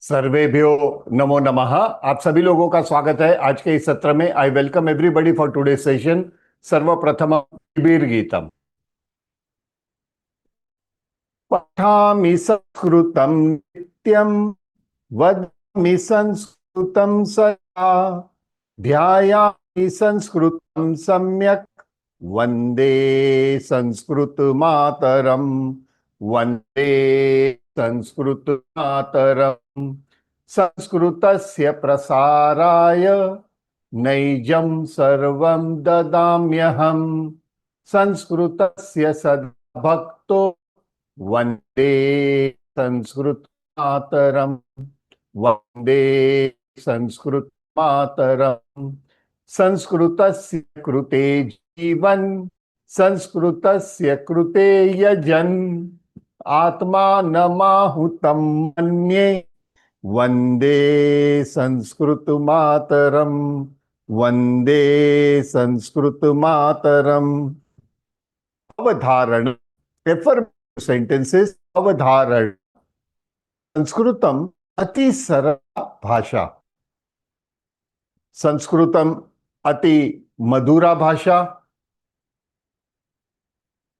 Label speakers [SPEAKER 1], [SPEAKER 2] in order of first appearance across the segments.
[SPEAKER 1] सर्वेभ्यो नमो नमः। आप सभी लोगों का स्वागत है आज के इस सत्र में। I welcome everybody for today session. सर्वप्रथम वीर गीतम पठामि संस्कृतं नित्यं वदामि संस्कृतं सदा ध्यायामि संस्कृतं सम्यक् वन्दे संस्कृत मातरम वन्दे संस्कृत मातरम। संस्कृतस्य प्रसाराय नैजं सर्वं ददाम्यहम् संस्कृतस्य सदा भक्तो वन्दे संस्कृत मातरम वन्दे संस्कृत मातरम। संस्कृतस्य कृते जीवन संस्कृतस्य कृते यजन आत्मानमाहुतं मन्ये वन्दे संस्कृत मातरम वन्दे संस्कृत मातरम। अवधारण सेंटेंसेस। अवधारण संस्कृतम अति सरल भाषा, संस्कृतम अति मधुरा भाषा,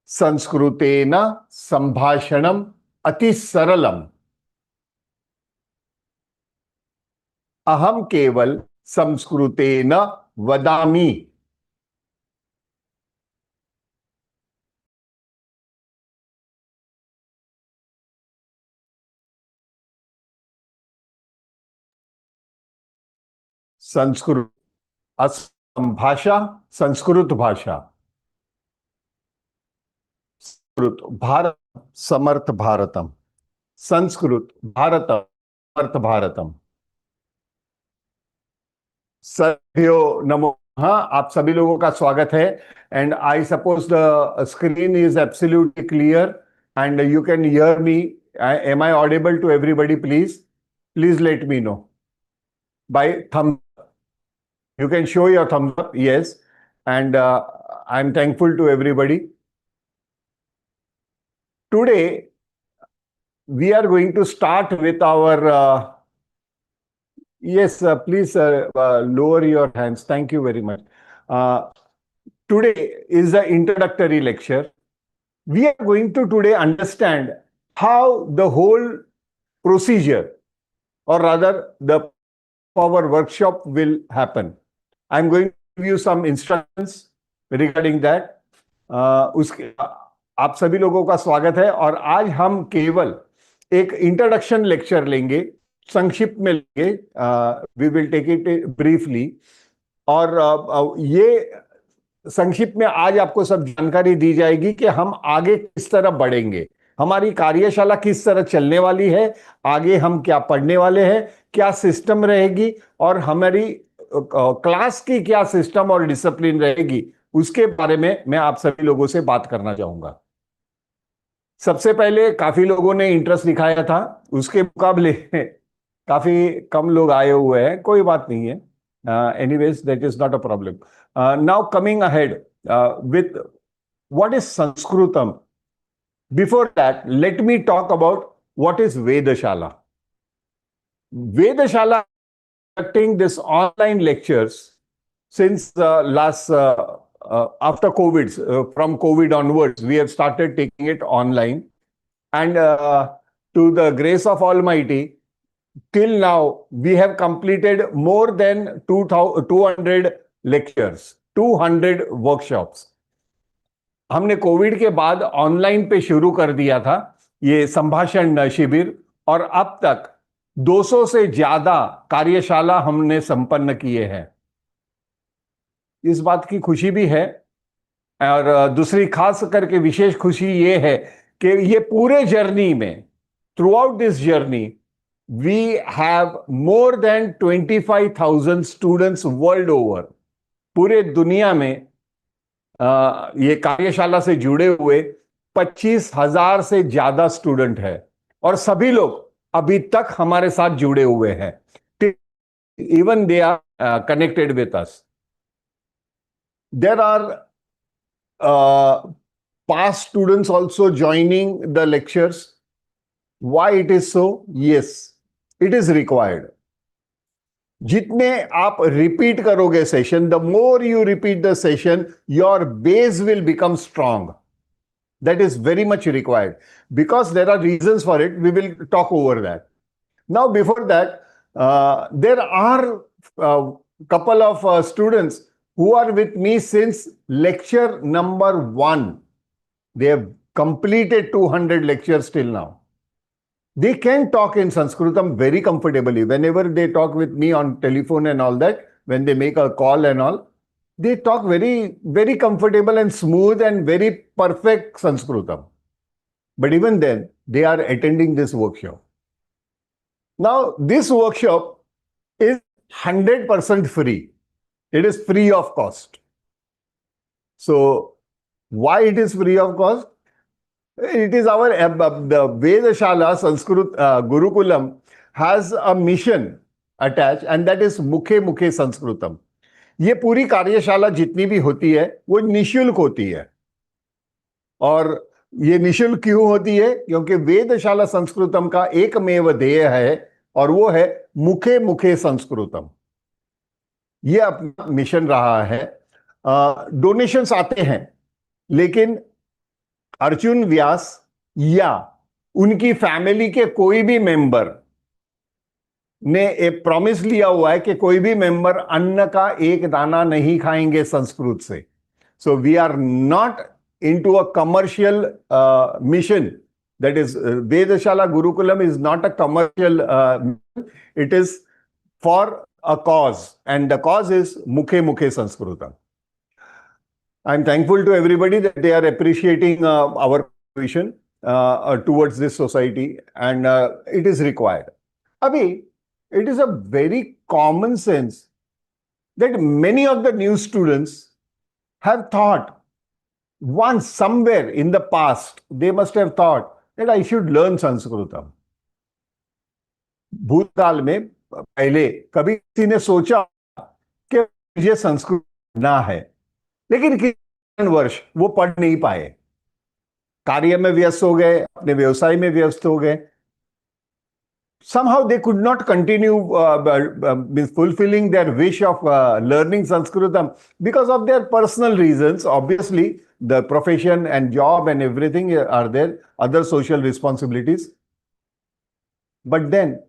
[SPEAKER 1] संस्कृतेन संभाषणम अति सरलम। अहम केवल संस्कृतेन वदामि। संस्कृत असम भाषा, संस्कृत भाषा। संस्कृत भारत समर्थ भारतम, संस्कृत भारत समर्थ भारतम। सभ्यो नमो। हाँ, आप सभी लोगों का स्वागत है। And I suppose the screen is absolutely clear and you can hear me. Am I audible to everybody? Please let me know by thumbs. You can show your thumbs up, yes, and I'm thankful to everybody. Today, we are going to start with our, yes, please lower your hands. Thank you very much. Today is the introductory lecture. We are going to today understand how the whole procedure, or rather the our workshop will happen. I'm going to give you some instructions regarding that. उसके आप सभी लोगों का स्वागत है। और आज हम केवल एक इंट्रोडक्शन लेक्चर लेंगे, संक्षिप्त में लेंगे। We will take it briefly. और ये संक्षिप्त में आज आपको सब जानकारी दी जाएगी कि हम आगे किस तरह बढ़ेंगे, हमारी कार्यशाला किस तरह चलने वाली है, आगे हम क्या पढ़ने वाले हैं, क्या सिस्टम रहेगी और हमारी क्लास की क्या सिस्टम और डिसिप्लिन रहेगी, उसके बारे में मैं आप सभी लोगों से बात करना चाहूंगा। सबसे पहले काफी लोगों ने इंटरेस्ट दिखाया था, उसके मुकाबले काफी कम लोग आए हुए हैं। कोई बात नहीं है, anyways that is not a problem. Now coming ahead with what is Sanskritam. Before that let me talk about what is Vedshala. Vedshala conducting this online lectures since last after COVID. From COVID onwards, we have started taking it online, and to the grace of Almighty, till now we have completed more than 200 lectures, 200 workshops. हमने Covid के बाद online पे शुरू कर दिया था ये संभाषण शिविर, और अब तक 200 से ज्यादा कार्यशाला हमने संपन्न किए हैं। इस बात की खुशी भी है, और दूसरी खास करके विशेष खुशी ये है कि ये पूरे जर्नी में, throughout this journey, we have more than 25,000 students world over. पूरे दुनिया में ये कार्यशाला से जुड़े हुए 25,000 से ज्यादा स्टूडेंट है, और सभी लोग अभी तक हमारे साथ जुड़े हुए हैं। Even they are connected with us. There are past students also joining the lectures. Why it is so? Yes, It is required. जितने आप रिपीट करोगे session, the more you repeat the session, your base will become strong. That is very much required. Because there are reasons for it, we will talk over that. Now, before that, there are a couple of students who are with me since lecture number 1. They have completed 200 lectures till now. They can talk in Sanskritam very comfortably. Whenever they talk with me on telephone and all that, when they make a call and all, they talk very, very comfortable and smooth and very perfect Sanskritam. But even then, they are attending this workshop. Now, this workshop is 100% free. It is free of cost. So, why it is free of cost? It is our, the Vedshala Sanskrit Gurukulam has a mission attached, and that is Mukhe Mukhe Sanskritam. ये पूरी कार्यशाला जितनी भी होती है वो निशुल्क होती है. और ये निशुल्क क्यों होती है? क्योंकि वेदशाला संस्कृतम का एकमेव ध्येय है, और वो है मुखे मुखे संस्कृतम. ये अपना मिशन रहा है. डोनेशंस आते हैं, लेकिन अर्जुन व्यास या उनकी फैमिली के कोई भी मेंबर ने एक प्रॉमिस लिया हुआ है कि कोई भी मेंबर अन्न का एक दाना नहीं खाएंगे संस्कृत से. So we are not into a commercial mission. That is Vedshala Gurukulam is not a commercial, it is for a cause, and the cause is मुखे मुखे संस्कृतम. I am thankful to everybody that they are appreciating our vision towards this society, and it is required. Abhi, it is a very common sense that many of the new students have thought once somewhere in the past, they must have thought that I should learn Sanskritam. भूतकाल में पहले कभी किसी ने सोचा कि मुझे संस्कृत पढ़ना है, लेकिन किसी वर्ष वो पढ़ नहीं पाए, कार्य में व्यस्त हो गए, अपने व्यवसाय में व्यस्त हो गए. Somehow they could not continue fulfilling their wish of learning Sanskritam because of their personal reasons. Obviously, the profession and job and everything are there, other social responsibilities. But then,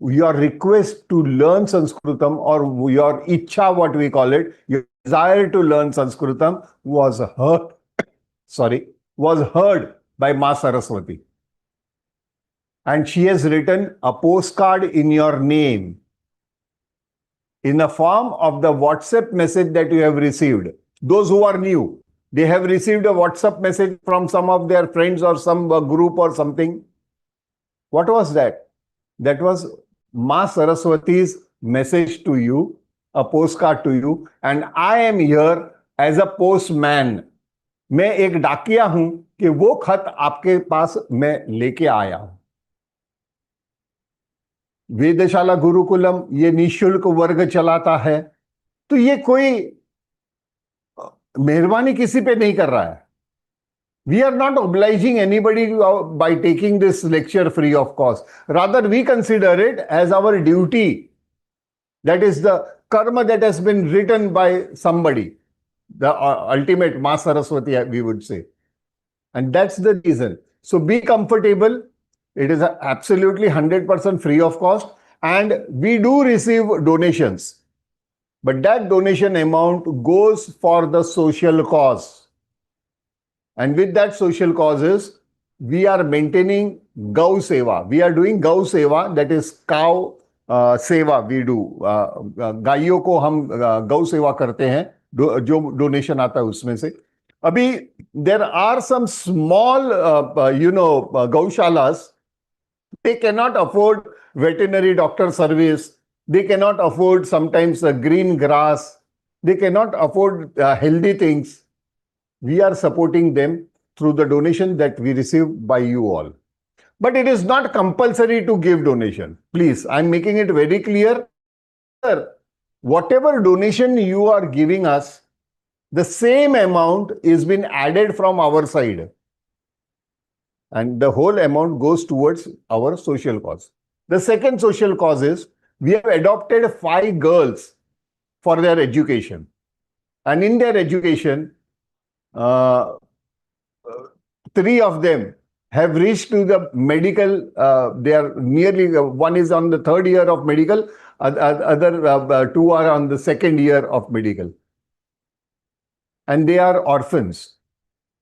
[SPEAKER 1] your request to learn Sanskritam, or your ichha, what we call it, your desire to learn Sanskritam was heard by Ma Saraswati. And she has written a postcard in your name in the form of the WhatsApp message that you have received. Those who are new, they have received a WhatsApp message from some of their friends or some group or something. What was that? That was Ma Saraswati's message to you, a postcard to you, and I am here as a postman. मैं एक डाकिया हूं कि वो खत आपके पास मैं लेके आया हूं. वेदशाला गुरुकुलम ये निशुल्क वर्ग चलाता है, तो ये कोई मेहरबानी किसी पे नहीं कर रहा है. We are not obliging anybody by taking this lecture free of cost. Rather, we consider it as our duty. That is the karma that has been written by somebody, the ultimate Ma Saraswati, we would say. And that's the reason. So be comfortable. It is absolutely 100% free of cost, and we do receive donations. But that donation amount goes for the social cause. And with that social causes, we are maintaining Gau Seva. We are doing Gau Seva, that is cow Seva we do. गायों को हम गौ सेवा करते हैं, जो donation आता है उसमें से. अभी there are some small, gaushalas. They cannot afford veterinary doctor service. They cannot afford sometimes green grass. They cannot afford healthy things. We are supporting them through the donation that we receive by you all. But it is not compulsory to give donation. Please, I'm making it very clear. Whatever donation you are giving us, the same amount is been added from our side. And the whole amount goes towards our social cause. The second social cause is we have adopted 5 girls for their education. And in their education, uh, 3 of them have reached to the medical. They are nearly, one is on the 3rd year of medical, other 2 are on the 2nd year of medical. And they are orphans.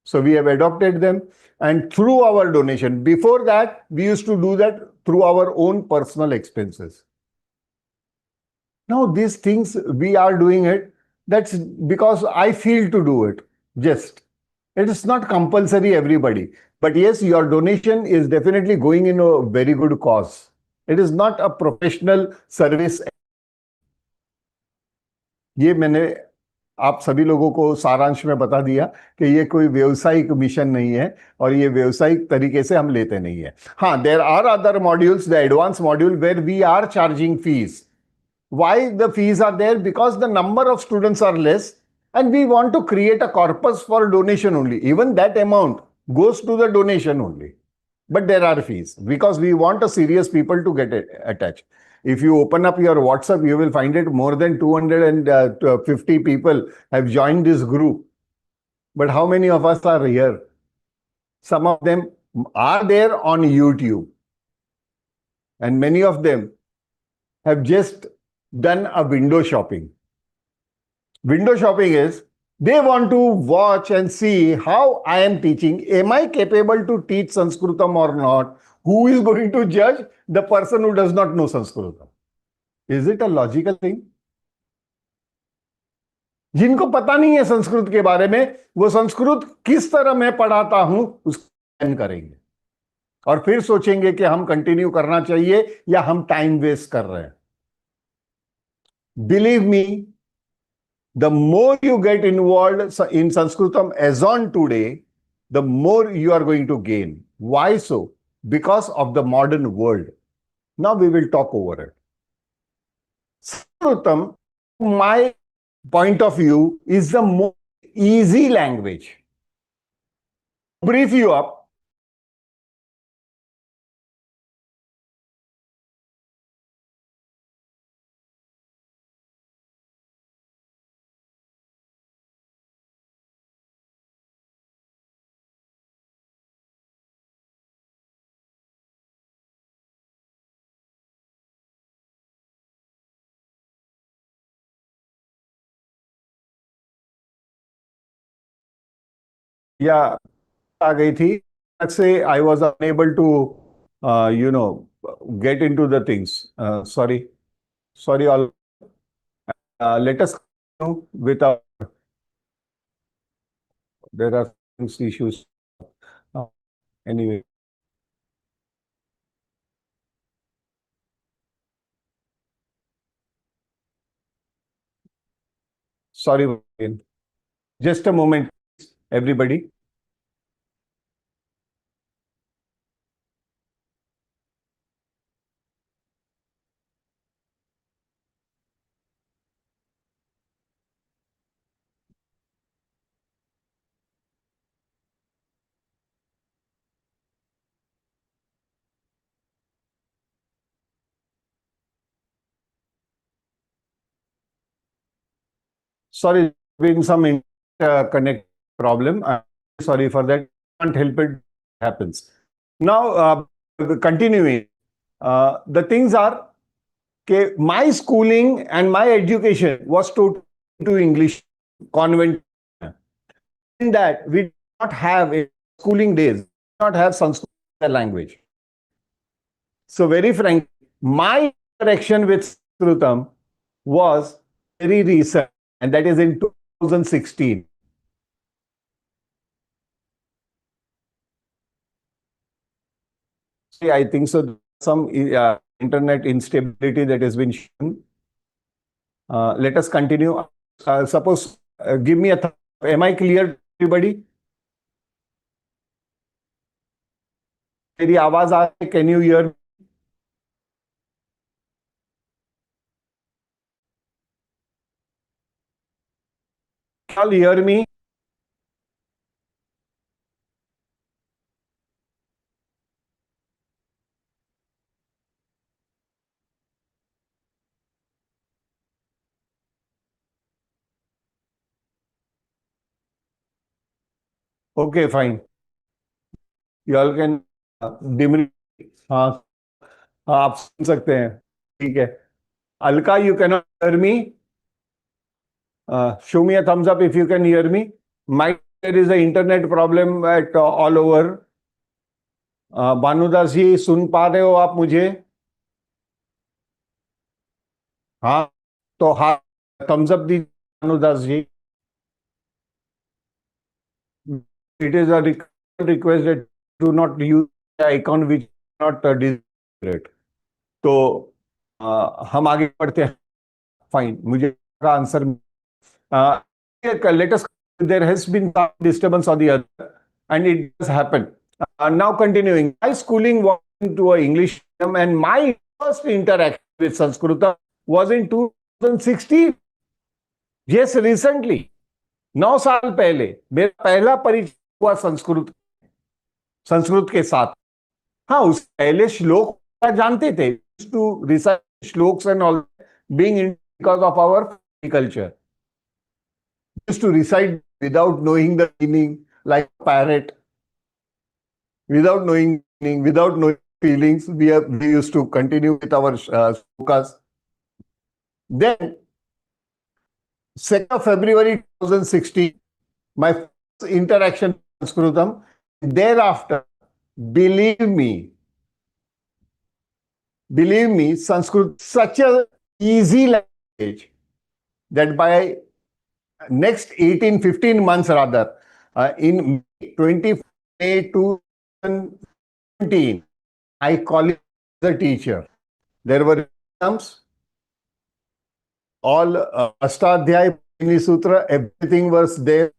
[SPEAKER 1] So we have adopted them, and through our donation. Before that, we used to do that through our own personal expenses. Now, these things we are doing it, that's because I feel to do it. Just. It is not compulsory, everybody. But yes, your donation is definitely going in a very good cause. It is not a professional service. ये मैंने आप सभी लोगों को सारांश में बता दिया कि ये कोई व्यवसायिक मिशन नहीं है और ये व्यवसायिक तरीके से हम लेते नहीं है. हाँ, there are other modules, the advanced module, where we are charging fees. Why the fees are there? Because the number of students are less and we want to create a corpus for donation only. Even that amount goes to the donation only. But there are fees because we want a serious people to get attached. If you open up your WhatsApp, you will find it more than 250 people have joined this group. But how many of us are here? Some of them are there on YouTube. And many of them have just done a window shopping. Window shopping is they want to watch and see how I am teaching. Am I capable to teach Sanskritam or not? Who is going to judge? The person who does not know Sanskritam. Is it a logical thing? जिनको पता नहीं है संस्कृत के बारे में, वो संस्कृत किस तरह मैं पढ़ाता हूं उसको करेंगे और फिर सोचेंगे कि हम कंटिन्यू करना चाहिए या हम टाइम वेस्ट कर रहे हैं. Believe me, the more you get involved in Sanskritam as on today, the more you are going to gain. Why so? Because of the modern world. Now we will talk over it. Sanskritam, my point of view, is the most easy language. Brief you up. Yeah, आ गई थी. Let's say I was unable to, you know, get into the things. Sorry, all. Let us continue with our. There are issues. Uh, anyway, sorry again. Just a moment, everybody. Sorry, been some connect problem. I'm sorry for that. Can't help it. Happens. Now, continuing. The things are, okay, my schooling and my education was totally to English convent. In that, we did not have in schooling days, not have Sanskrit language. So very frank, my interaction with Sanskritam was very recent, and that is in 2016. I think so. Some internet instability that has been shown. Let us continue. Suppose, give me a thumb. Am I clear, everybody? मेरी आवाज आ रही है? Can you hear? All hear me? Okay fine, you all can डिमरी। हाँ, हाँ, आप सुन सकते हैं, ठीक है। Alka, you can hear me? Show me a thumbs up if you can hear me. My there is a internet problem at all over. Bhanudas ji, सुन पा रहे हो आप मुझे? हाँ, तो हाँ, थम्स अप दीजिए Bhanudas ji. It is a request that do not use icon which not displayed. तो हम आगे बढ़ते हैं। फाइन, मुझे का answer let us, there has been some disturbance or the other, and it does happen. Now continuing, my schooling was into a English medium, and my first interaction with Sanskrit was in 2016. Yes, recently. 9 साल पहले मेरा पहला परिचय हुआ संस्कृत संस्कृत के साथ। हाँ, उस पहले श्लोक जानते थे, to recite shlokas and all, being in because of our culture, used to recite without knowing the meaning, like a parrot, without knowing meaning, without knowing feelings. We used to continue with our slokas. Then, 2nd of February 2016, my first interaction with Sanskritam. Thereafter, believe me, Sanskrit such a easy language that by next 15 months rather, in 20 May 2017, I qualified as a teacher. There were exams, all Astadhyay, Pani Sutra, everything was there,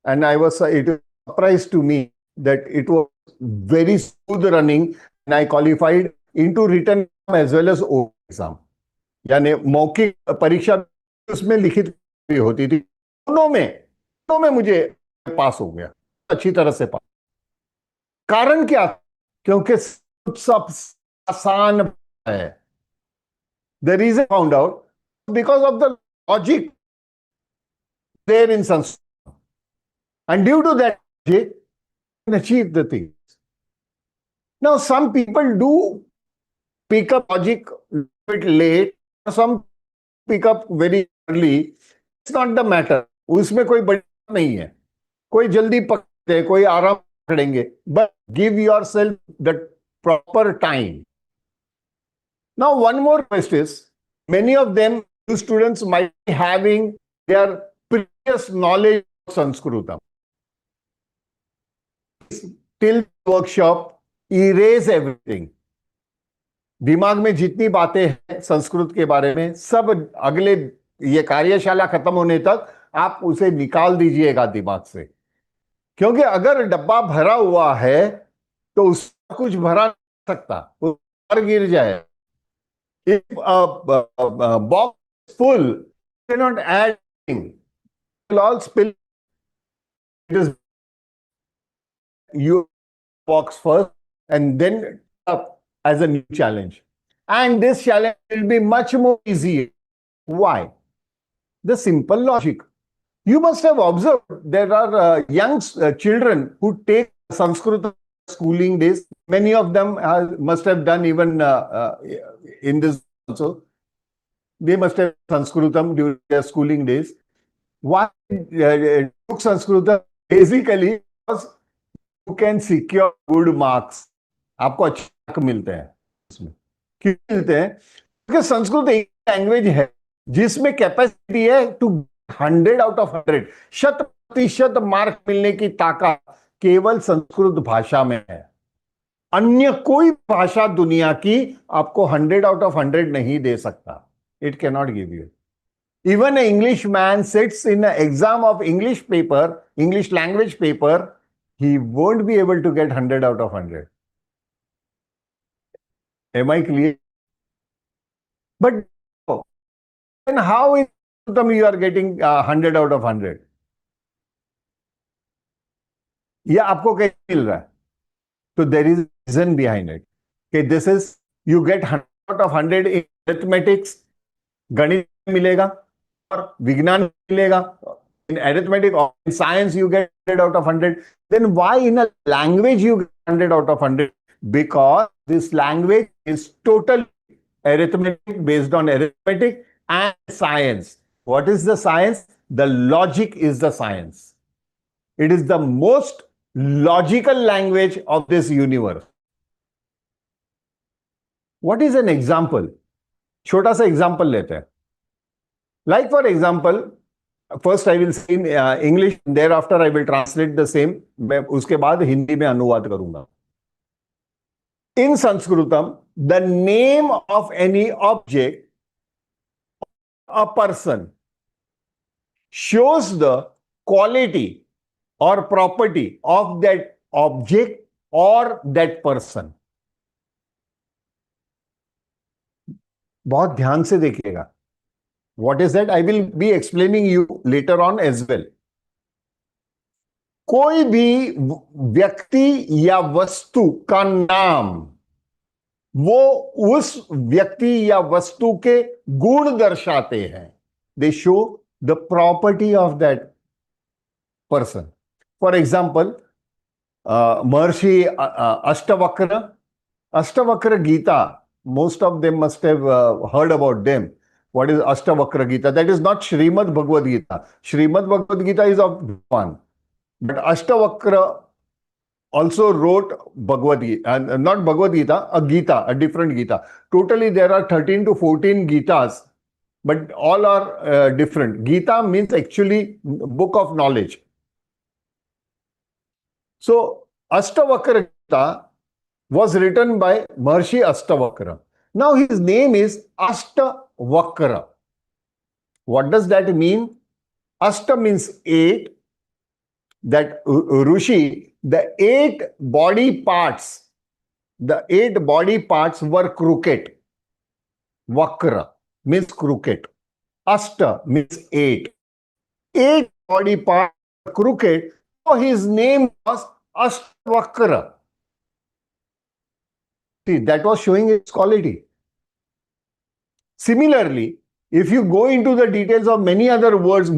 [SPEAKER 1] and it was a surprise to me that it was very smooth running, and I qualified into written exam as well as oral exam. यानी मौखिक परीक्षा उसमें लिखित भी होती थी, दोनों में मुझे पास हो गया, अच्छी तरह से पास। कारण क्या? क्योंकि सब आसान है। The reason found out because of the logic there in Sanskrit, and due to that logic, you can achieve the things. Now, some people do pick up logic a bit late, some pick up very early. It's not the matter. उसमें कोई बड़ी बात नहीं है, कोई जल्दी पकड़ते, कोई आराम पकड़ेंगे, but give yourself the proper time. Now, one more twist is, many of them, students might be having their previous knowledge of Sanskritam. Till workshop, erase everything. दिमाग में जितनी बातें हैं संस्कृत के बारे में, सब अगले ये कार्यशाला खत्म होने तक आप उसे निकाल दीजिएगा दिमाग से। क्योंकि अगर डब्बा भरा हुआ है तो उसका कुछ भरा नहीं सकता, वो बाहर गिर जाए। If a box is full, you cannot add anything. It will all spill. It is you box first and then up as a new challenge. And this challenge will be much more easier. Why? The simple logic. You must have observed there are young children who take Sanskrit schooling days. Many of them must have done even in this also. They must have Sanskritam during their schooling days. Why took Sanskritam? Basically, because you can secure good marks. आपको अच्छे mark मिलते हैं इसमें। क्यों मिलते हैं? क्योंकि संस्कृत एक लैंग्वेज है जिसमें कैपेसिटी है टू 100 out of 100, 100% मार्क मिलने की ताकत केवल संस्कृत भाषा में है। अन्य कोई भाषा दुनिया की आपको 100 out of 100 नहीं दे सकता। It cannot give you. Even an English man sits in an exam of English paper, English language paper, he won't be able to get 100 out of 100. Am I clear? But then how in you are getting 100 out of 100? ये आपको कैसे मिल रहा है? So there is a reason behind it. Okay, this is, you get 100 out of 100 in mathematics, गणित मिलेगा और विज्ञान मिलेगा, in arithmetic or in science you get 100 out of 100, then why in a language you get 100 out of 100? Because this language is totally arithmetic, based on arithmetic and science. What is the science? The logic is the science. It is the most logical language of this universe. What is an example? छोटा सा example लेते हैं. Like for example, first I will say in English, thereafter I will translate the same. मैं उसके बाद हिंदी में अनुवाद करूंगा. In Sanskritam, the name of any object, a person, shows the quality or property of that object or that person. बहुत ध्यान से देखिएगा. What is that? I will be explaining you later on as well. कोई भी व्यक्ति या वस्तु का नाम वो उस व्यक्ति या वस्तु के गुण दर्शाते हैं. They show the property of that person. For example, Maharishi Ashtavakra Gita, most of them must have heard about them. What is Ashtavakra Gita? That is not Srimad Bhagavad Gita. Srimad Bhagavad Gita is of Bhagavan. But Ashtavakra also wrote Bhagavad Gita, not Bhagavad Gita, a Gita, a different Gita. Totally there are 13 to 14 Gitas, but all are different. Gita means actually book of knowledge. So Ashtavakra Gita was written by Maharishi Ashtavakra. Now his name is Ashtavakra. What does that mean? Ashta means 8. That Rishi, the 8 body parts were crooked. Vakra means crooked. Ashta means 8. 8 body parts were crooked. So his name was Ashtavakra. See, that was showing its quality. Similarly, if you go into the details of many other words,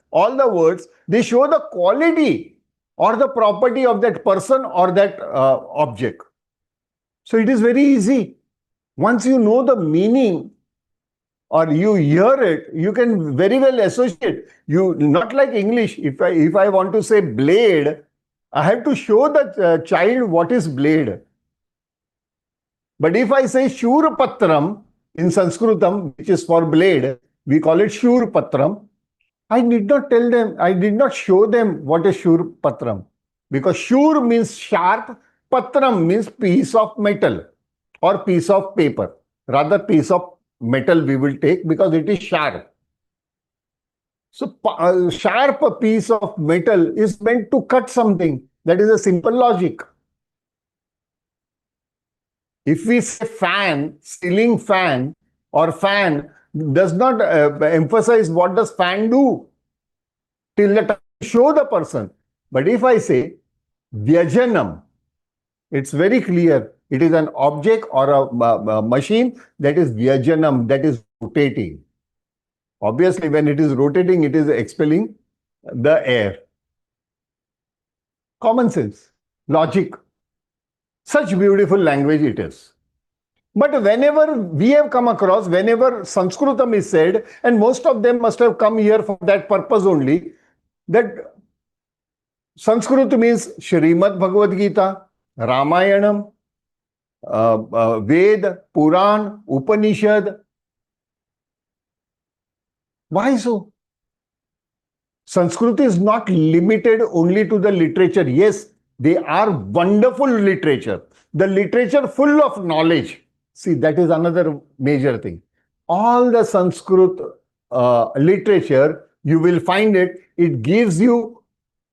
[SPEAKER 1] all the words, they show the quality or the property of that person or that object. So it is very easy. Once you know the meaning or you hear it, you can very well associate. You, not like English. If I want to say blade, I have to show the child what is blade. But if I say Shurpatram in Sanskritam, which is for blade, we call it Shurpatram. I did not show them what is Shurpatram. Because Shur means sharp, Patram means piece of metal or piece of paper. Rather, piece of metal we will take because it is sharp. So, sharp piece of metal is meant to cut something. That is a simple logic. If we say fan, ceiling fan or fan, does not emphasize what does fan do till the time you show the person. But if I say Vyajanam, it's very clear. It is an object or a machine that is Vyajanam, that is rotating. Obviously, when it is rotating, it is expelling the air. Common sense, logic. Such beautiful language it is. But whenever we have come across, whenever Sanskritam is said, and most of them must have come here for that purpose only, that Sanskrit means Srimad Bhagavad Gita, Ramayanam, Ved, Puran, Upanishad. Why so? Sanskrit is not limited only to the literature. Yes, they are wonderful literature. The literature full of knowledge. See, that is another major thing. All the Sanskrit literature, you will find it gives you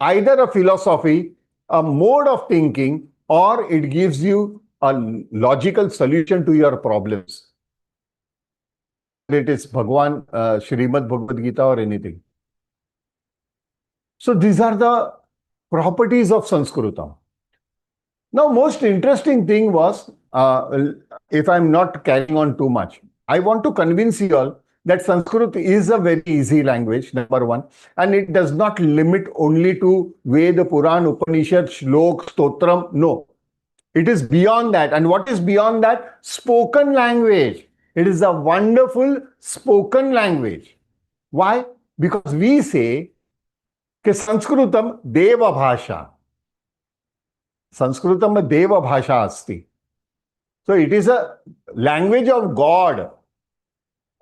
[SPEAKER 1] either a philosophy, a mode of thinking, or it gives you a logical solution to your problems. It is Bhagwan, Srimad Bhagavad Gita or anything. So these are the properties of Sanskritam. Now, most interesting thing was, if I'm not carrying on too much, I want to convince you all that Sanskrit is a very easy language, number one, and it does not limit only to Ved, Puran, Upanishad, Shlok, Stotram. No, it is beyond that. And what is beyond that? Spoken language. It is a wonderful spoken language. Why? Because we say कि संस्कृतम देव भाषा, संस्कृतम देव भाषा अस्ति. So it is a language of God.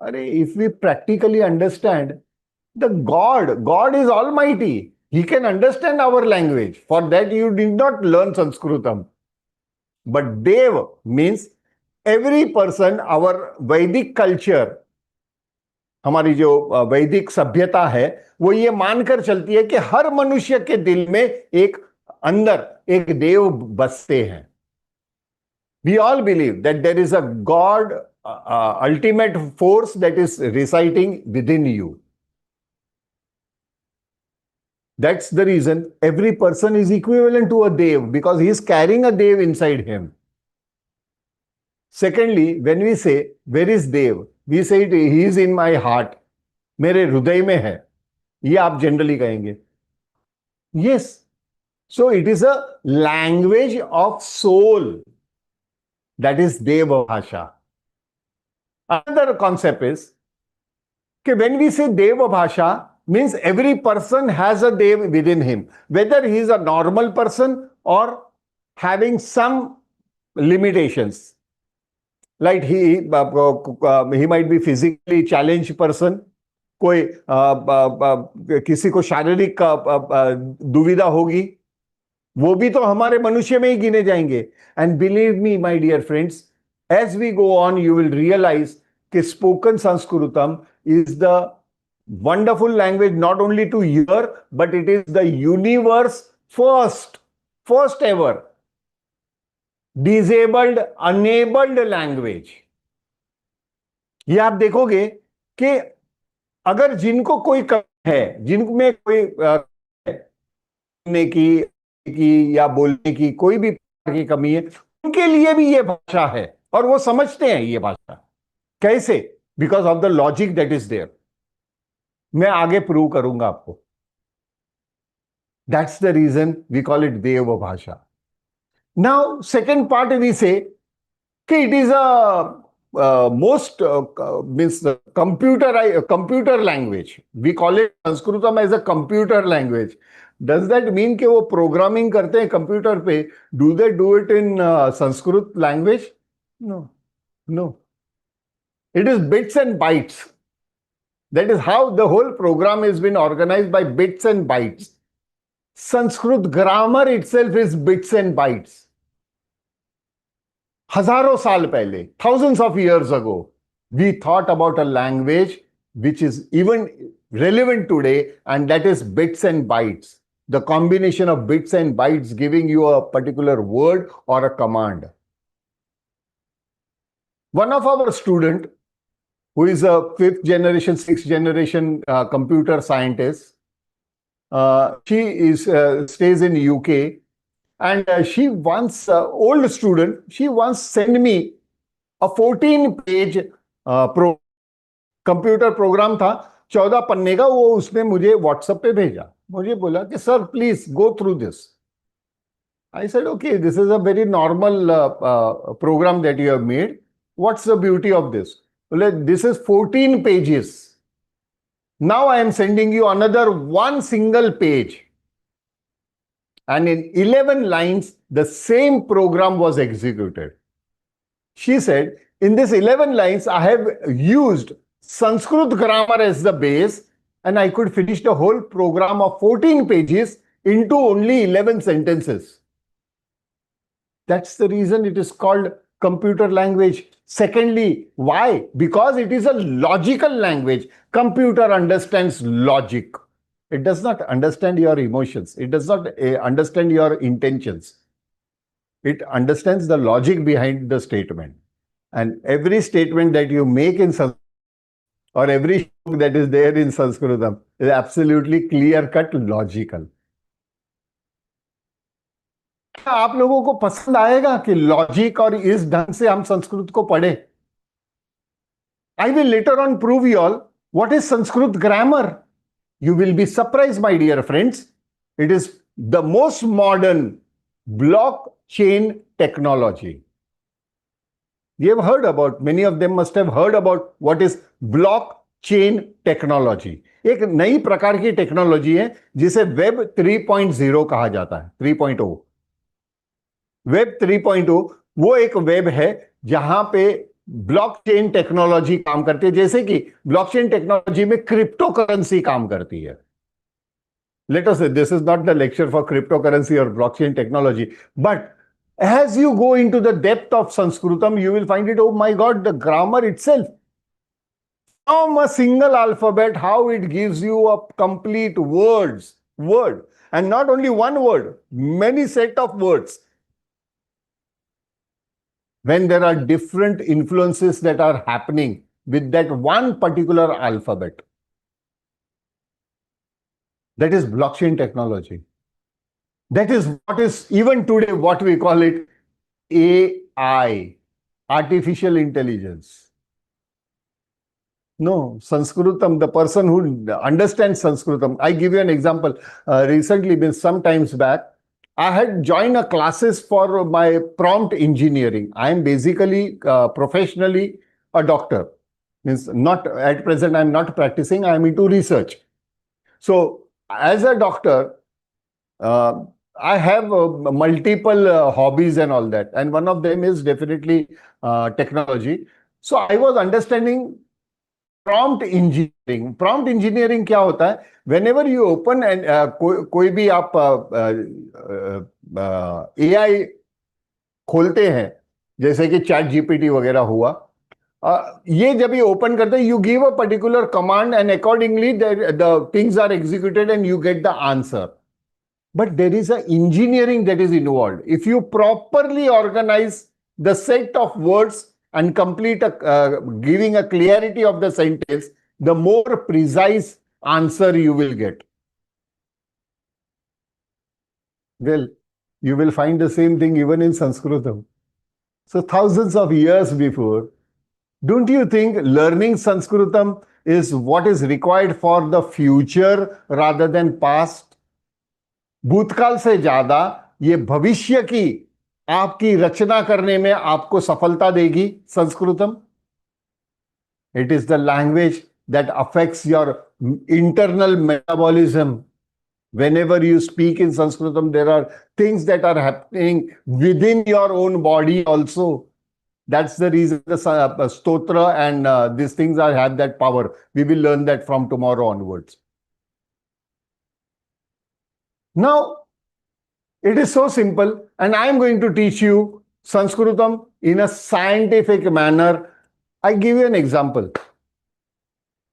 [SPEAKER 1] If we practically understand, God is almighty. He can understand our language. For that you did not learn Sanskritam. But Dev means every person, our Vedic culture, हमारी जो वैदिक सभ्यता है, वो ये मानकर चलती है कि हर मनुष्य के दिल में एक अंदर एक देव बसते हैं. We all believe that there is a God, ultimate force that is residing within you. That's the reason every person is equivalent to a Dev, because he is carrying a Dev inside him. Secondly, when we say, where is Dev? We say he is in my heart. मेरे हृदय में है. ये आप generally कहेंगे. Yes. So it is a language of soul. That is Deva Bhasha. Another concept is that when we say Deva Bhasha, means every person has a Dev within him. Whether he is a normal person or having some limitations. Like he might be physically challenged person. कोई किसी को शारीरिक दुविधा होगी, वो भी तो हमारे मनुष्य में ही गिने जाएंगे. And believe me my dear friends, as we go on you will realize कि spoken Sanskritam is the wonderful language not only to hear, but it is the universe first ever disabled enabled language. ये आप देखोगे कि अगर जिनको कोई कमी है, जिनमें कोई की या बोलने की कोई भी प्रकार की कमी है, उनके लिए भी ये भाषा है और वो समझते हैं ये भाषा. कैसे? Because of the logic that is there. मैं आगे प्रूव करूंगा आपको. That's the reason we call it देव भाषा. Now second part we say कि it is a most means the computer language. We call it Sanskritam as a computer language. Does that mean कि वो programming करते हैं computer पे? Do they do it in Sanskrit language? No. It is bits and bytes. That is how the whole program has been organized, by bits and bytes. Sanskrit grammar itself is bits and bytes. हजारों साल पहले, thousands of years ago, we thought about a language which is even relevant today, and that is bits and bytes. The combination of bits and bytes giving you a particular word or a command. One of our student, who is a 5th generation, 6th generation computer scientist, she stays in UK. And she once, old student, she once sent me a 14-page computer program था, 14 पन्ने का. वो उसने मुझे WhatsApp पे भेजा. मुझे बोला कि sir please go through this. I said okay, this is a very normal program that you have made. What's the beauty of this? बोले this is 14 pages. Now I am sending you another one single page. And in 11 lines, the same program was executed. She said, in this 11 lines, I have used Sanskrit grammar as the base, and I could finish the whole program of 14 pages into only 11 sentences. That's the reason it is called computer language. Secondly, why? Because it is a logical language. Computer understands logic. It does not understand your emotions. It does not understand your intentions. It understands the logic behind the statement. And every statement that you make in Sanskrit, or every shloka that is there in Sanskritam, is absolutely clear-cut logical. क्या आप लोगों को पसंद आएगा कि logic और इस ढंग से हम संस्कृत को पढ़े? I will later on prove you all what is Sanskrit grammar. You will be surprised, my dear friends. It is the most modern blockchain technology. You have heard about, many of them must have heard about what is blockchain technology. एक नई प्रकार की technology है जिसे web 3.0 कहा जाता है, 3.0। Web 3.0 वो एक वेब है जहां पे ब्लॉकचेन टेक्नोलॉजी काम करती है, जैसे कि ब्लॉकचेन टेक्नोलॉजी में क्रिप्टो करेंसी काम करती है। Let us say this is not the lecture for cryptocurrency or blockchain technology, but as you go into the depth of Sanskritam, you will find it, oh my God, the grammar itself, from a single alphabet, how it gives you a complete word, and not only one word, many set of words. When there are different influences that are happening with that one particular alphabet. That is blockchain technology. That is what is even today what we call it AI, artificial intelligence. No, Sanskritam, the person who understands Sanskritam. I give you an example. Recently, some times back, I had joined a classes for my prompt engineering. I am basically professionally a doctor. Means not at present I am not practicing. I am into research. So as a doctor, I have multiple hobbies and all that, and one of them is definitely technology. So I was understanding prompt engineering. Prompt engineering क्या होता है? Whenever you open and कोई भी आप AI खोलते हैं, जैसे कि चैट जीपीटी वगैरह हुआ, ये जब ये ओपन करते हैं, you give a particular command and accordingly the things are executed and you get the answer. But there is an engineering that is involved. If you properly organize the set of words and complete giving a clarity of the sentence, the more precise answer you will get. Well, you will find the same thing even in Sanskritam. So thousands of years before, don't you think learning Sanskritam is what is required for the future rather than past? भूतकाल से ज्यादा ये भविष्य की आपकी रचना करने में आपको सफलता देगी संस्कृतम. It is the language that affects your internal metabolism. Whenever you speak in Sanskritam, there are things that are happening within your own body also. That's the reason the stotra and these things have that power. We will learn that from tomorrow onwards. Now, it is so simple, and I am going to teach you Sanskritam in a scientific manner. I give you an example.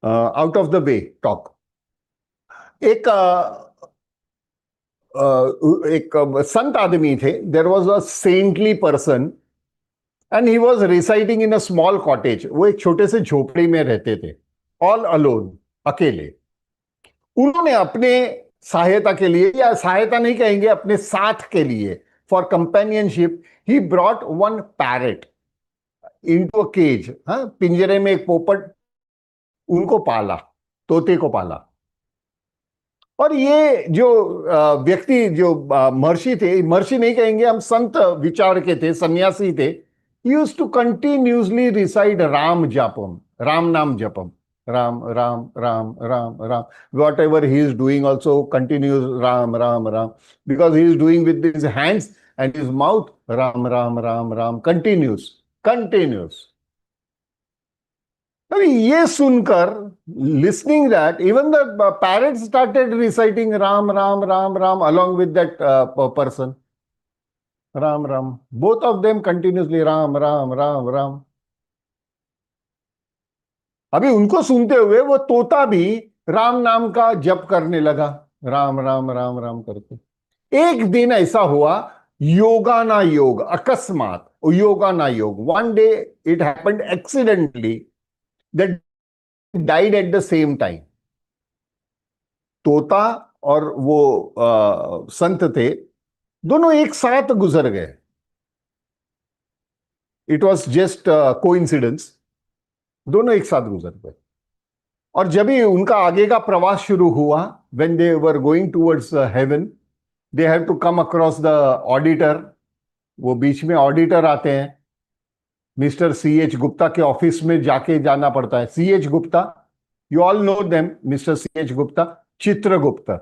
[SPEAKER 1] Out of the way talk. एक संत आदमी थे. There was a saintly person, and he was residing in a small cottage. वो एक छोटे से झोपड़ी में रहते थे, all alone, अकेले. उन्होंने अपने सहायता के लिए, या सहायता नहीं कहेंगे, अपने साथ के लिए, for companionship, he brought one parrot into a cage. हाँ, पिंजरे में एक पोपट उनको पाला, तोते को पाला. और ये जो व्यक्ति, जो महर्षि थे, महर्षि नहीं कहेंगे, हम संत विचार के थे, सन्यासी थे, used to continuously reside Ram जापम, राम नाम जपम. Ram, Ram, Ram, Ram, Ram. Whatever he is doing also continues Ram, Ram, Ram. Because he is doing with his hands and his mouth, Ram, Ram, Ram, Ram. Continues. अभी ये सुनकर, listening that, even the parrots started reciting Ram, Ram, Ram, Ram along with that person. Ram, Ram. Both of them continuously Ram, Ram, Ram, Ram. अभी उनको सुनते हुए वो तोता भी राम नाम का जप करने लगा, राम राम राम राम करके. एक दिन ऐसा हुआ, योगा ना योग, अकस्मात योगा ना योग, one day it happened accidentally that died at the same time. तोता और वो संत थे, दोनों एक साथ गुजर गए. It was just coincidence. दोनों एक साथ गुजर गए। और जब ही उनका आगे का प्रवास शुरू हुआ, when they were going towards heaven, they have to come across the auditor. वो बीच में ऑडिटर आते हैं, मिस्टर सी एच गुप्ता के ऑफिस में जाके जाना पड़ता है। C H Gupta, you all know them, mister C H Gupta, Chitragupta.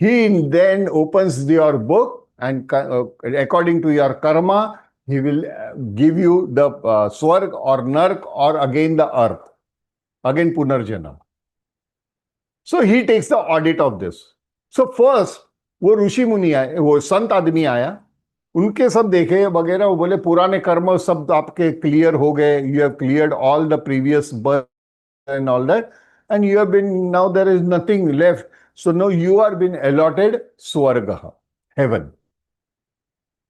[SPEAKER 1] He then opens your book and according to your karma, he will give you the swarg or nark or again the earth, again punarjanam. So he takes the audit of this. So first, वो ऋषि मुनि आए, वो संत आदमी आया, उनके सब देखे वगैरह, वो बोले पुराने कर्म सब आपके क्लियर हो गए, you have cleared all the previous birth and all that, and you have been, now there is nothing left, so now you are been allotted swarga, heaven.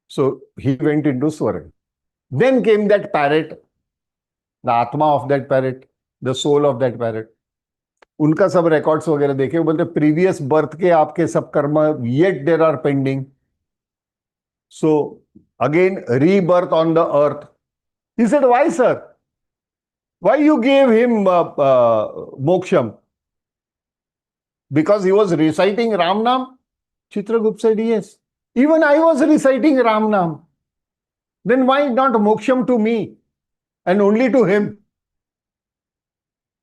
[SPEAKER 1] So he went into swarga. Then came that parrot, the atma of that parrot, the soul of that parrot. उनका सब records वगैरह देखे, वो बोलते previous birth के आपके सब कर्म yet there are pending, so again rebirth on the earth. He said, why sir? Why you gave him moksham? Because he was reciting Ram Nam? Chitragupta said, yes. Even I was reciting Ram Nam. Then why not moksham to me and only to him?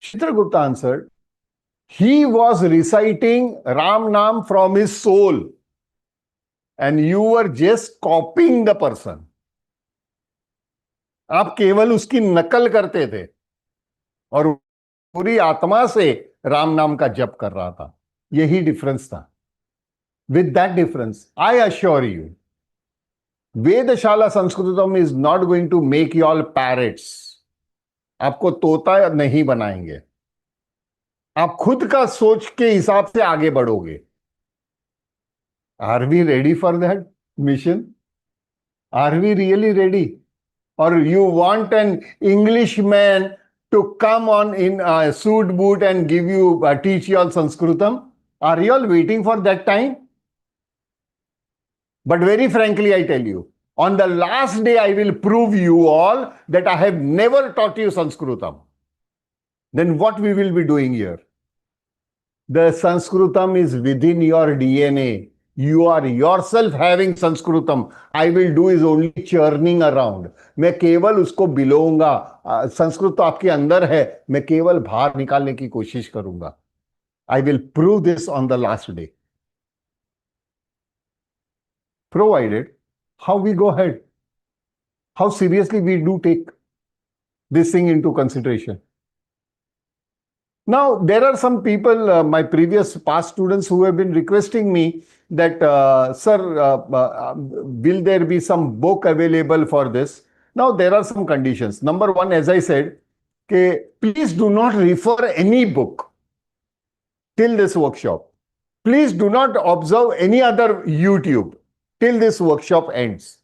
[SPEAKER 1] Chitragupta answered, he was reciting Ram Nam from his soul and you were just copying the person. आप केवल उसकी नकल करते थे और पूरी आत्मा से राम नाम का जप कर रहा था. यही डिफरेंस था. With that difference I assure you, Vedshala Sanskritam is not going to make you all parrots. आपको तोता नहीं बनाएंगे. आप खुद का सोच के हिसाब से आगे बढ़ोगे. Are we ready for that mission? Are we really ready? Or you want an Englishman to come on in a suit boot and give you teach you all Sanskritam? Are you all waiting for that time? But very frankly, I tell you, on the last day, I will prove you all that I have never taught you Sanskritam. Then what we will be doing here? The Sanskritam is within your DNA. You are yourself having Sanskritam. I will do is only churning around. मैं केवल उसको बिलोऊंगा. संस्कृत तो आपके अंदर है, मैं केवल बाहर निकालने की कोशिश करूंगा. I will prove this on the last day. Provided how we go ahead, how seriously we do take this thing into consideration. Now, there are some people, my previous past students, who have been requesting me that, sir, will there be some book available for this? Now, there are some conditions. Number one, as I said, please do not refer any book till this workshop. Please do not observe any other YouTube till this workshop ends.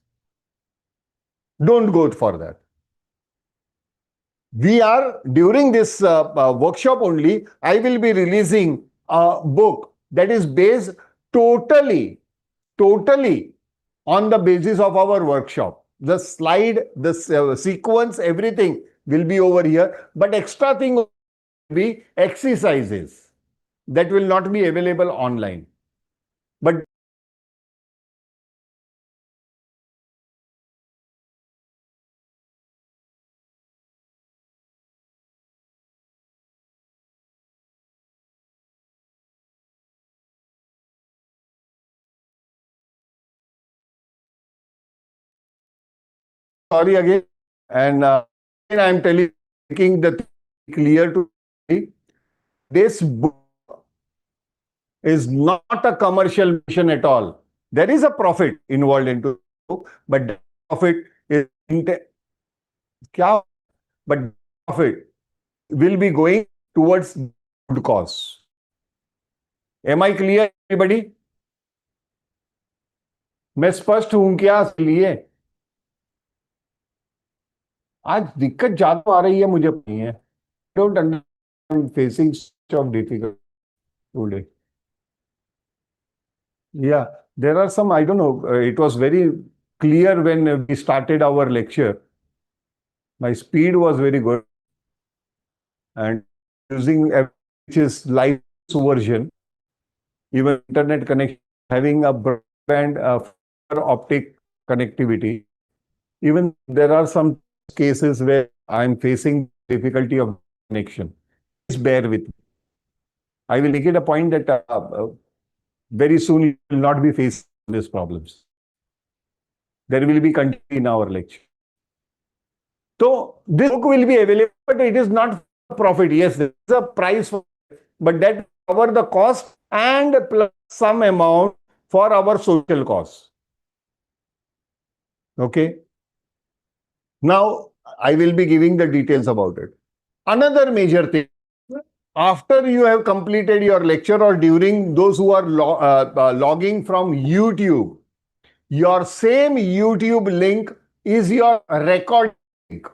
[SPEAKER 1] Don't go for that. We are, during this workshop only, I will be releasing a book that is based totally on the basis of our workshop. The slide, the sequence, everything will be over here, but extra thing will be exercises that will not be available online. But sorry again, and I am making the thing clear to me. This book is not a commercial mission at all. There is a profit involved into the book, but the profit is but profit will be going towards good cause. Am I clear, everybody? मैं स्पष्ट हूं क्या? लिए आज दिक्कत ज्यादा आ रही है, मुझे नहीं है. Don't understand facing of difficult today. Yeah, there are some, I don't know, it was very clear when we started our lecture. My speed was very good. and using which is live version, even internet connection, having a broadband fiber optic connectivity. Even there are some cases where I'm facing difficulty of connection. Please bear with me. I will make it a point that very soon you will not be facing these problems. There will be content in our lecture. So this book will be available, but it is not for profit. Yes, there is a price for it, but that cover the cost and plus some amount for our social costs. Okay. Now I will be giving the details about it. Another major thing, after you have completed your lecture or during those who are logging from YouTube, your same YouTube link is your record link.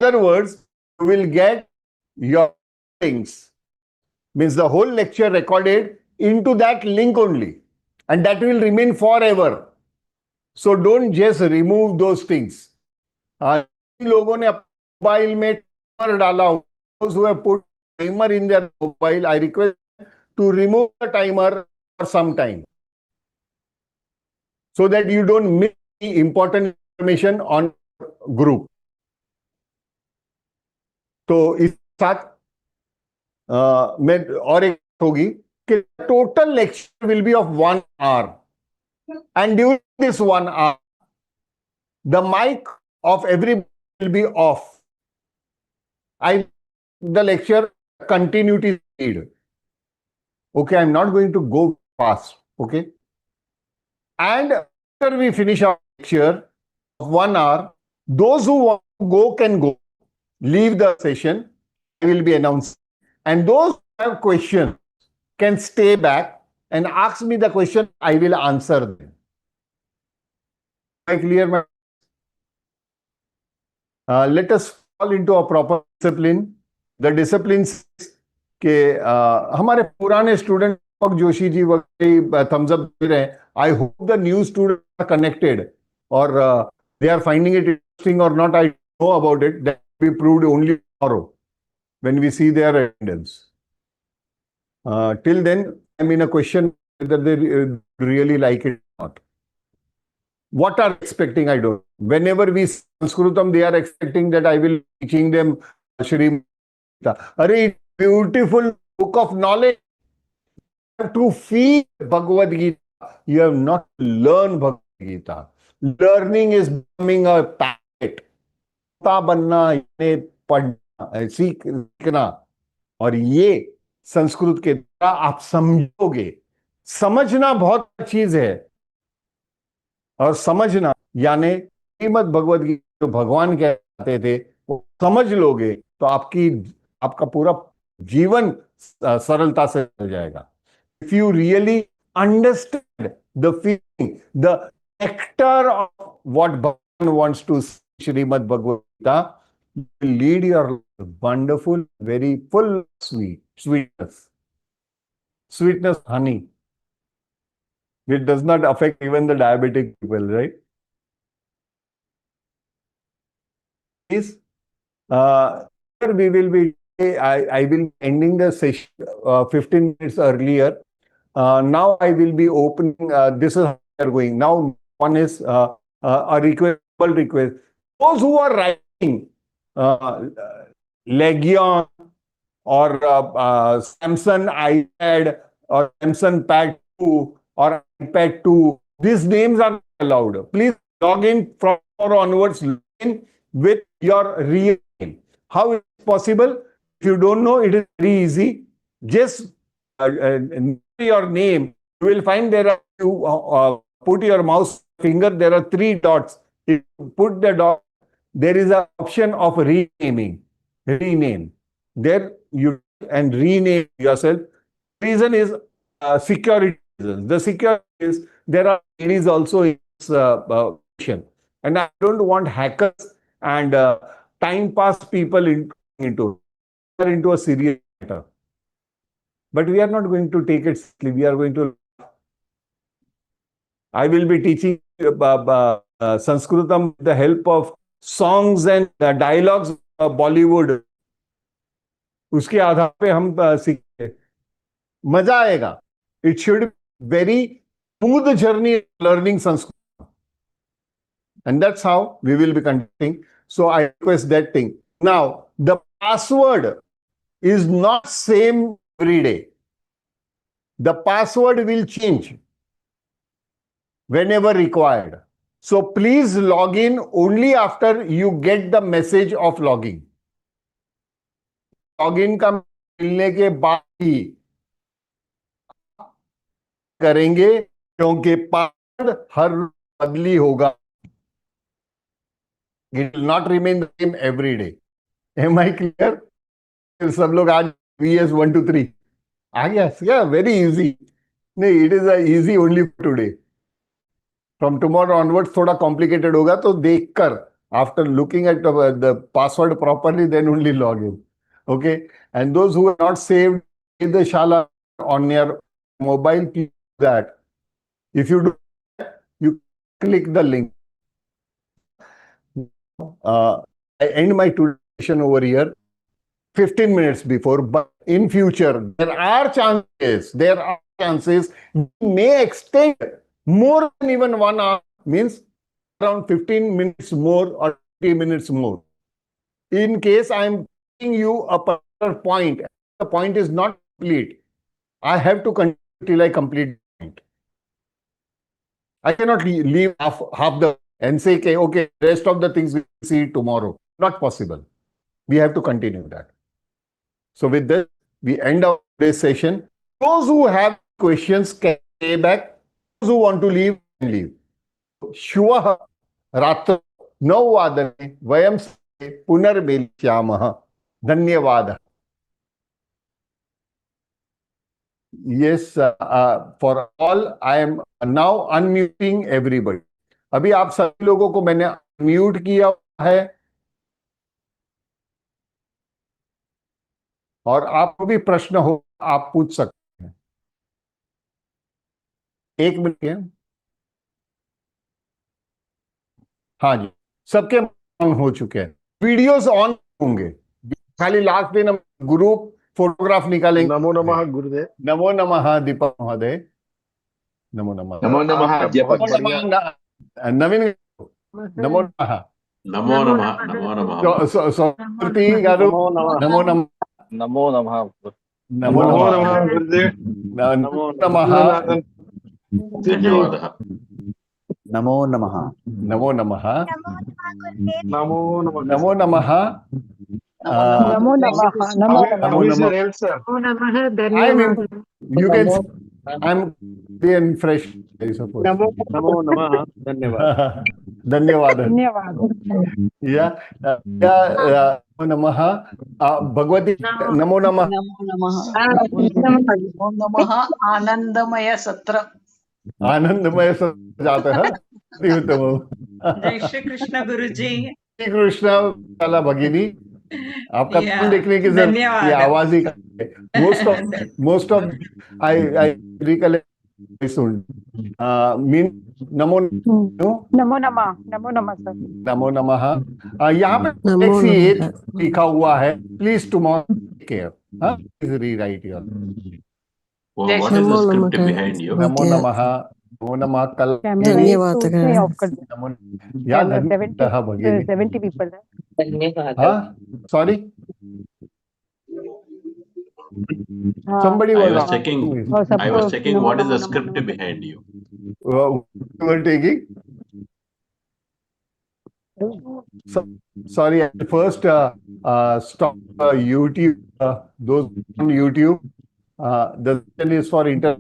[SPEAKER 1] In other words, you will get your links, means the whole lecture recorded into that link only, and that will remain forever. So don't just remove those things. लोगों ने mobile में timer डाला, those who have put timer in their mobile, I request to remove the timer for some time, so that you don't miss the important information on group. तो इस साथ मैं और एक होगी कि total lecture will be of 1 hour, and during this 1 hour the mic of everybody will be off. The lecture continuity speed. Okay, I'm not going to go fast. Okay. And after we finish our lecture of 1 hour, those who want to go can go. Leave the session. I will be announcing. And those who have questions can stay back and ask me the question. I will answer them. Am I clear? Let us fall into a proper discipline. The discipline के हमारे पुराने student Joshi ji वगैरह Thums up दे रहे हैं. I hope the new students are connected, or they are finding it interesting or not. I know about it. That will be proved only tomorrow when we see their attendance. Till then, I mean, a question whether they really like it or not. What are they expecting? I don't know. Whenever we Sanskritam, they are expecting that I will be teaching them Shri. A beautiful book of knowledge. You have to feel Bhagavad Gita. You have not to learn Bhagavad Gita. Learning is becoming a packet. बनना, पढ़ना, सीखना, और ये संस्कृत के द्वारा आप समझोगे. समझना बहुत चीज है, और समझना यानी श्रीमद् भगवद गीता जो भगवान कहते थे वो समझ लोगे तो आपका पूरा जीवन सरलता से चल जाएगा. If you really understand the feeling, the nectar of what Bhagavan wants to say, Srimad Bhagavad Gita, you will lead your wonderful, very full sweetness. Sweetness, honey. It does not affect even the diabetic people, right? Please, we will be. I will be ending the session 15 minutes earlier. Now I will be opening. This is how we are going. Now one is a request. Those who are writing Legion or Samsung iPad or Samsung Pad 2 or iPad 2, these names are not allowed. Please log in from onwards. Log in with your real name. How is it possible? If you don't know, it is very easy. Just your name. You will find there are you put your mouse finger. There are 3 dots. If you put the dot, there is an option of renaming. Rename. There you and rename yourself. Reason is security reasons. The security is there are ladies also in this option, and I don't want hackers and time pass people into a serious matter. But we are not going to take it seriously. We are going to. I will be teaching Sanskritam with the help of songs and dialogues of Bollywood उसके आधार पे हम सीखेंगे, मजा आएगा. It should very smooth journey learning Sanskrit. And that's how we will be conducting. So I request that thing. Now, the password is not same every day. The password will change whenever required. So please log in only after you get the message of logging. Login का मिलने के बाद ही करेंगे, क्योंकि password हर रोज बदली होगा. It will not remain the same every day. Am I clear? सब लोग आज VS123 आ गया. Yeah, very easy. नहीं, it is easy only for today. From tomorrow onwards थोड़ा complicated होगा, तो देखकर after looking at the password properly, then only log in. Okay, and those who are not saved Vedshala on your mobile, please do that. If you do that, you click the link. I end my today's session over here 15 minutes before, but in future there are chances we may extend more than even 1 hour, means around 15 minutes more or 20 minutes more. In case I am giving you a particular point, the point is not complete, I have to continue till I complete the point. I cannot leave half the and say, okay, rest of the things we will see tomorrow. Not possible. We have to continue that. So with this, we end our today's session. Those who have questions can stay back. Those who want to leave, can leave. Shuvah Ratra Navvadane Vayam Punarmelishyamah. Dhanyavad. Yes, for all, I am now unmuting everybody. अभी आप सभी लोगों को मैंने mute किया है, और आपको भी प्रश्न हो आप पूछ सकते हैं. 1 मिनट है. हाँ जी, सबके ऑन हो चुके हैं. वीडियोस ऑन होंगे, खाली लास्ट दिन हम ग्रुप फोटोग्राफ निकालेंगे.
[SPEAKER 2] नमो नमः गुरुदेव.
[SPEAKER 1] नमो नमः दीपक महोदय. नमो नमः.
[SPEAKER 3] नमो नमः अध्यापक.
[SPEAKER 1] नवीन नमो नमः.
[SPEAKER 3] नमो नमः. नमो नमः.
[SPEAKER 1] स्वाति गारू नमो नमः.
[SPEAKER 4] नमो नमः.
[SPEAKER 1] नमो नमः
[SPEAKER 2] गुरुदेव.
[SPEAKER 1] नमो नमः.
[SPEAKER 3] धन्यवादः.
[SPEAKER 4] नमो नमः.
[SPEAKER 1] नमो नमः.
[SPEAKER 2] नमो नमः.
[SPEAKER 1] नमो नमः.
[SPEAKER 5] नमो नमः. नमो नमः.
[SPEAKER 1] You can see I'm being fresh, I suppose.
[SPEAKER 2] नमो नमः. धन्यवाद.
[SPEAKER 1] धन्यवाद.
[SPEAKER 5] धन्यवाद.
[SPEAKER 1] या नमो नमः. भगवती नमो नमः.
[SPEAKER 6] नमो नमः. आनंदमय सत्र.
[SPEAKER 1] आनंदमय जाता है.
[SPEAKER 7] जय श्री कृष्ण गुरुजी.
[SPEAKER 1] श्री कृष्ण भगिनी, आपका नाम देखने की जरूरत है, आवाज ही most of I recollect soon. Mean Namo
[SPEAKER 5] Namo नमः. नमो नमः सर.
[SPEAKER 1] नमो नमः. यहाँ पे लिखा हुआ है, please tomorrow care. Please rewrite your.
[SPEAKER 3] What is the script behind you?
[SPEAKER 1] नमो नमः. नमो नमः. कल
[SPEAKER 5] धन्यवाद.
[SPEAKER 1] यार भगिनी
[SPEAKER 5] 70 people.
[SPEAKER 1] हाँ, sorry. Somebody
[SPEAKER 3] I
[SPEAKER 1] was
[SPEAKER 3] was checking. I was checking what is the script behind you.
[SPEAKER 1] You were taking. Sorry, I first stop YouTube. Those on YouTube. The session is for inter